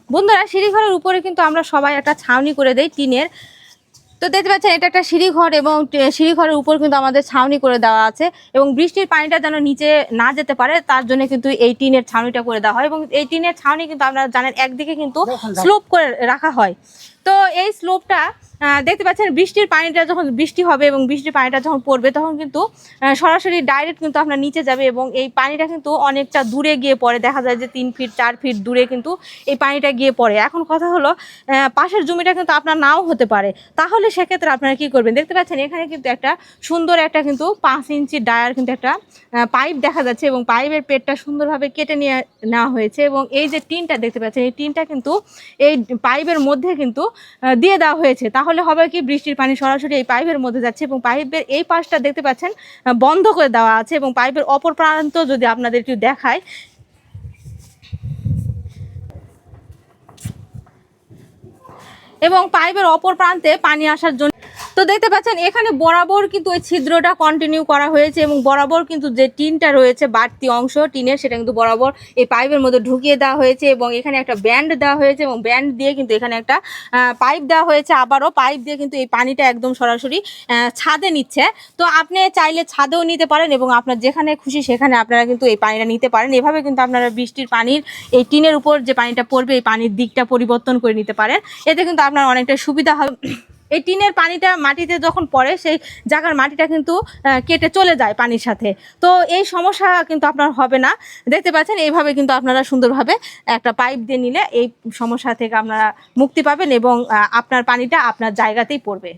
বন্ধুরা, সিঁড়িঘরের উপরে কিন্তু আমরা সবাই একটা ছাউনি করে দেই টিনের। তো দেখতে পাচ্ছেন এটা একটা সিঁড়িঘর এবং সিঁড়িঘরের উপর কিন্তু আমাদের ছাউনি করে দেওয়া আছে এবং বৃষ্টির পানিটা যেন নিচে না যেতে পারে তার জন্য কিন্তু এই টিনের ছাউনিটা করে দেওয়া হয়। এবং এই টিনের ছাউনি কিন্তু আপনারা জানেন একদিকে কিন্তু স্লোপ করে রাখা হয়। তো এই স্লোপটা দেখতে পাচ্ছেন বৃষ্টির পানিটা যখন বৃষ্টি হবে এবং বৃষ্টির পানিটা যখন পড়বে তখন কিন্তু সরাসরি ডাইরেক্ট কিন্তু আপনার নিচে যাবে এবং এই পানিটা কিন্তু অনেকটা দূরে গিয়ে পড়ে। দেখা যায় যে 3 ফিট 4 ফিট দূরে কিন্তু এই পানিটা গিয়ে পড়ে। এখন কথা হলো পাশের জমিটা কিন্তু আপনার নাও হতে পারে, তাহলে সেক্ষেত্রে আপনারা কি করবেন? দেখতে পাচ্ছেন এখানে কিন্তু একটা সুন্দর একটা কিন্তু 5 ইঞ্চি ডায়ার কিন্তু একটা পাইপ দেখা যাচ্ছে এবং পাইপের পেটটা সুন্দরভাবে কেটে নেওয়া হয়েছে এবং এই যে টিনটা দেখতে পাচ্ছেন এই টিনটা কিন্তু এই পাইপের মধ্যে কিন্তু দিয়ে দেওয়া হয়েছে। তাহলে হবে কি, বৃষ্টির পানি সরাসরি এই পাইপের মধ্যে যাচ্ছে এবং পাইপের এই পাশটা দেখতে পাচ্ছেন বন্ধ করে দেওয়া আছে এবং পাইপের অপর প্রান্ত যদি আপনাদের একটু দেখায়, এবং পাইপের অপর প্রান্তে পানি আসার জন্য তো দেখতে পাচ্ছেন এখানে বরাবর কিন্তু ওই ছিদ্রটা কন্টিনিউ করা হয়েছে এবং বরাবর কিন্তু যে টিনটা রয়েছে বাড়তি অংশ টিনের সেটা কিন্তু বরাবর এই পাইপের মধ্যে ঢুকিয়ে দেওয়া হয়েছে এবং এখানে একটা ব্যান্ড দেওয়া হয়েছে এবং ব্যান্ড দিয়ে কিন্তু এখানে একটা পাইপ দেওয়া হয়েছে। আবারও পাইপ দিয়ে কিন্তু এই পানিটা একদম সরাসরি ছাদে নিচ্ছে। তো আপনি চাইলে ছাদেও নিতে পারেন এবং আপনার যেখানে খুশি সেখানে আপনারা কিন্তু এই পানিটা নিতে পারেন। এভাবে কিন্তু আপনারা বৃষ্টির পানির এই টিনের উপর যে পানিটা পড়বে এই পানির দিকটা পরিবর্তন করে নিতে পারেন। এতে কিন্তু আপনার অনেকটা সুবিধা হবে। এই টিনের পানিটা মাটিতে যখন পড়ে সেই জায়গার মাটিটা কিন্তু কেটে চলে যায় পানির সাথে। তো এই সমস্যা কিন্তু আপনার হবে না। দেখতে পাচ্ছেন এইভাবে কিন্তু আপনারা সুন্দরভাবে একটা পাইপ দিয়ে নিলে এই সমস্যা থেকে আপনারা মুক্তি পাবেন এবং আপনার পানিটা আপনার জায়গাতেই পড়বে।